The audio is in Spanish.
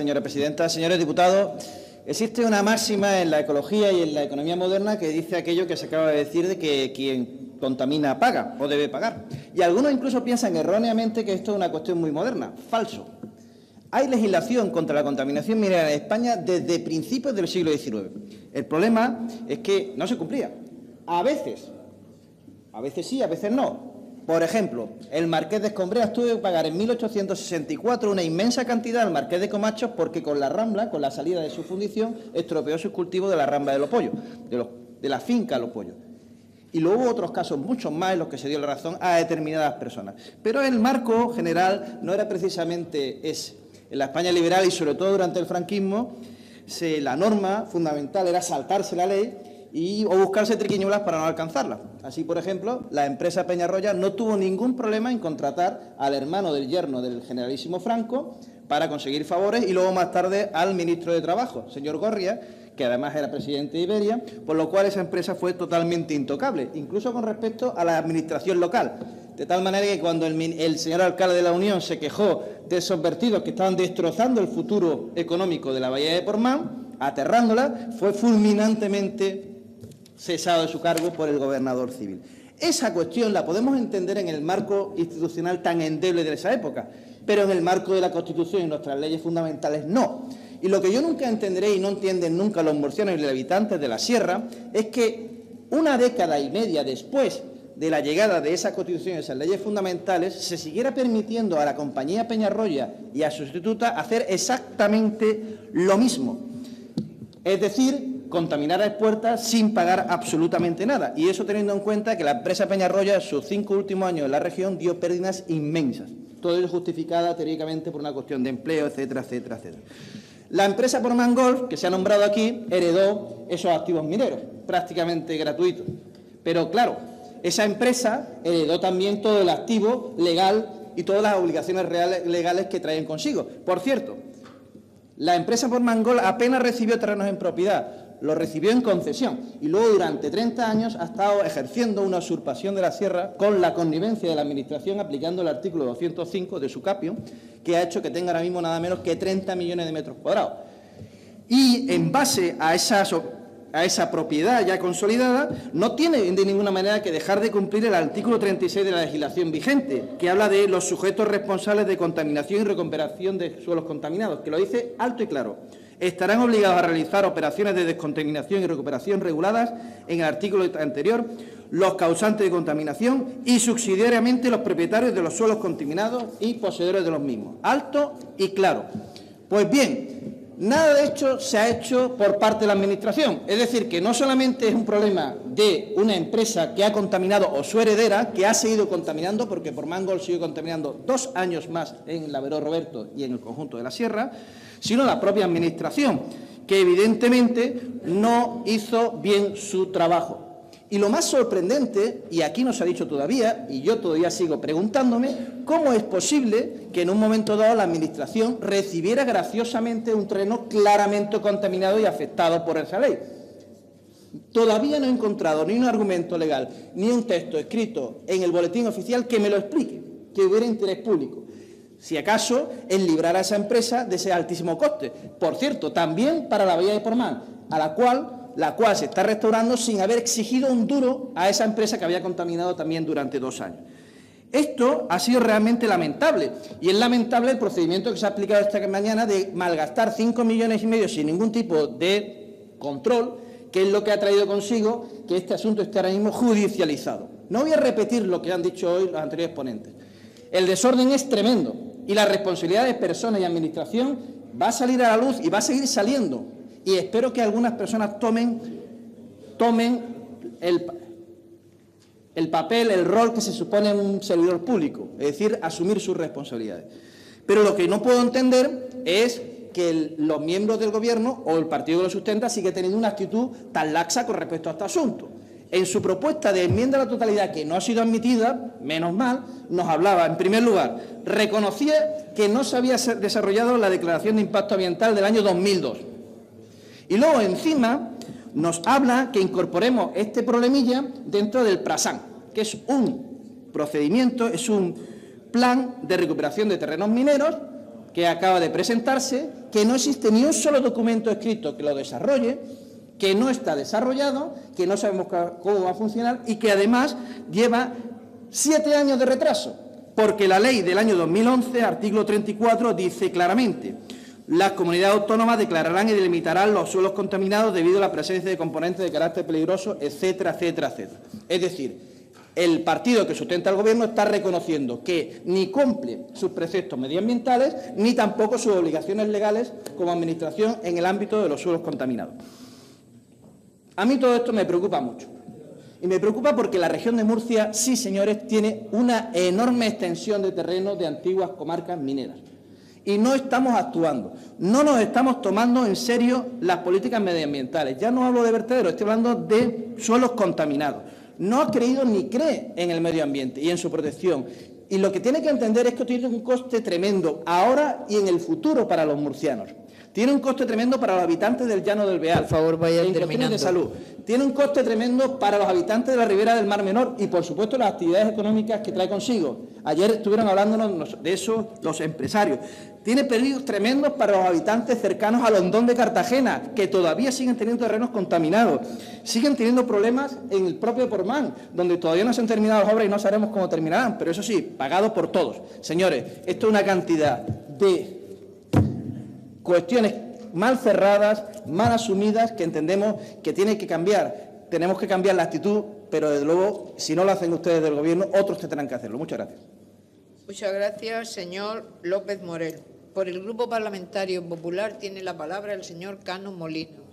Señora presidenta, señores diputados, existe una máxima en la ecología y en la economía moderna que dice aquello que se acaba de decir de que quien contamina paga o debe pagar. Y algunos incluso piensan erróneamente que esto es una cuestión muy moderna. Falso. Hay legislación contra la contaminación minera en España desde principios del siglo XIX. El problema es que no se cumplía. A veces sí, a veces no. Por ejemplo, el Marqués de Escombreras tuvo que pagar en 1864 una inmensa cantidad al Marqués de Comachos porque con la Rambla, con la salida de su fundición, estropeó sus cultivos de la Rambla de los Pollos, de la finca Los Pollos. Y luego hubo otros casos, muchos más, en los que se dio la razón a determinadas personas. Pero el marco general no era precisamente ese. En la España liberal y sobre todo durante el franquismo, la norma fundamental era saltarse la ley o buscarse triquiñuelas para no alcanzarla. Así, por ejemplo, la empresa Peñarroya no tuvo ningún problema en contratar al hermano del yerno del generalísimo Franco para conseguir favores y luego más tarde al ministro de Trabajo, señor Gorria, que además era presidente de Iberia, por lo cual esa empresa fue totalmente intocable, incluso con respecto a la administración local. De tal manera que cuando el señor alcalde de la Unión se quejó de esos vertidos que estaban destrozando el futuro económico de la bahía de Portmán, aterrándola, fue fulminantemente cesado de su cargo por el gobernador civil. Esa cuestión la podemos entender en el marco institucional tan endeble de esa época, pero en el marco de la Constitución y nuestras leyes fundamentales no. Y lo que yo nunca entenderé y no entienden nunca los murcianos y los habitantes de la sierra es que una década y media después de la llegada de esa Constitución y esas leyes fundamentales se siguiera permitiendo a la compañía Peñarroya y a su sustituta hacer exactamente lo mismo. Es decir, contaminar a expuertas sin pagar absolutamente nada. Y eso teniendo en cuenta que la empresa Peñarroya, en sus 5 últimos años en la región, dio pérdidas inmensas. Todo ello justificada teóricamente por una cuestión de empleo, etcétera, etcétera, etcétera. La empresa Portmán Golf, que se ha nombrado aquí, heredó esos activos mineros, prácticamente gratuitos. Pero, claro, esa empresa heredó también todo el activo legal y todas las obligaciones legales que traen consigo. Por cierto, la empresa Portmán Golf apenas recibió terrenos en propiedad, lo recibió en concesión y luego durante 30 años ha estado ejerciendo una usurpación de la sierra con la connivencia de la Administración aplicando el artículo 205 de su capio, que ha hecho que tenga ahora mismo nada menos que 30 millones de metros cuadrados. Y en base a esa propiedad ya consolidada, no tiene de ninguna manera que dejar de cumplir el artículo 36 de la legislación vigente, que habla de los sujetos responsables de contaminación y recuperación de suelos contaminados, que lo dice alto y claro. Estarán obligados a realizar operaciones de descontaminación y recuperación reguladas en el artículo anterior los causantes de contaminación y subsidiariamente los propietarios de los suelos contaminados y poseedores de los mismos. Alto y claro. Pues bien, nada de hecho se ha hecho por parte de la Administración. Es decir, que no solamente es un problema de una empresa que ha contaminado o su heredera, que ha seguido contaminando, porque Portmán Golf sigue contaminando 2 años más en la Veró Roberto y en el conjunto de la sierra, sino la propia Administración, que evidentemente no hizo bien su trabajo. Y lo más sorprendente, y aquí no se ha dicho todavía, y yo todavía sigo preguntándome, ¿cómo es posible que en un momento dado la Administración recibiera graciosamente un terreno claramente contaminado y afectado por esa ley? Todavía no he encontrado ni un argumento legal, ni un texto escrito en el boletín oficial que me lo explique, que hubiera interés público. Si acaso, en librar a esa empresa de ese altísimo coste. Por cierto, también para la bahía de Portmán, la cual se está restaurando sin haber exigido un duro a esa empresa que había contaminado también durante 2 años. Esto ha sido realmente lamentable, y es lamentable el procedimiento que se ha aplicado esta mañana de malgastar 5,5 millones sin ningún tipo de control, que es lo que ha traído consigo que este asunto esté ahora mismo judicializado. No voy a repetir lo que han dicho hoy los anteriores ponentes. El desorden es tremendo y la responsabilidad de personas y administración va a salir a la luz y va a seguir saliendo. Y espero que algunas personas tomen el papel, el rol que se supone en un servidor público, es decir, asumir sus responsabilidades. Pero lo que no puedo entender es que los miembros del Gobierno o el partido que lo sustenta sigue teniendo una actitud tan laxa con respecto a este asunto. En su propuesta de enmienda a la totalidad, que no ha sido admitida, menos mal, nos hablaba, en primer lugar, reconocía que no se había desarrollado la declaración de impacto ambiental del año 2002. Y luego, encima, nos habla que incorporemos este problemilla dentro del PRASAN, que es un procedimiento, es un plan de recuperación de terrenos mineros que acaba de presentarse, que no existe ni un solo documento escrito que lo desarrolle, que no está desarrollado, que no sabemos cómo va a funcionar y que además lleva 7 años de retraso, porque la ley del año 2011, artículo 34, dice claramente: las comunidades autónomas declararán y delimitarán los suelos contaminados debido a la presencia de componentes de carácter peligroso, etcétera, etcétera, etcétera. Es decir, el partido que sustenta el Gobierno está reconociendo que ni cumple sus preceptos medioambientales ni tampoco sus obligaciones legales como Administración en el ámbito de los suelos contaminados. A mí todo esto me preocupa mucho. Y me preocupa porque la región de Murcia, sí, señores, tiene una enorme extensión de terrenos de antiguas comarcas mineras. Y no estamos actuando, no nos estamos tomando en serio las políticas medioambientales. Ya no hablo de vertederos, estoy hablando de suelos contaminados. No ha creído ni cree en el medio ambiente y en su protección. Y lo que tiene que entender es que tiene un coste tremendo ahora y en el futuro para los murcianos. Tiene un coste tremendo para los habitantes del Llano del Beal. Por favor, vayan en cuestiones terminando. de salud. Tiene un coste tremendo para los habitantes de la ribera del Mar Menor y, por supuesto, las actividades económicas que trae consigo. Ayer estuvieron hablándonos de eso los empresarios. Tiene peligros tremendos para los habitantes cercanos al Hondón de Cartagena, que todavía siguen teniendo terrenos contaminados. Siguen teniendo problemas en el propio Portmán, donde todavía no se han terminado las obras y no sabemos cómo terminarán, pero eso sí, pagado por todos. Señores, esto es una cantidad de cuestiones mal cerradas, mal asumidas, que entendemos que tienen que cambiar. Tenemos que cambiar la actitud, pero desde luego, si no lo hacen ustedes del Gobierno, otros tendrán que hacerlo. Muchas gracias. Muchas gracias, señor López Morel. Por el Grupo Parlamentario Popular tiene la palabra el señor Cano Molina.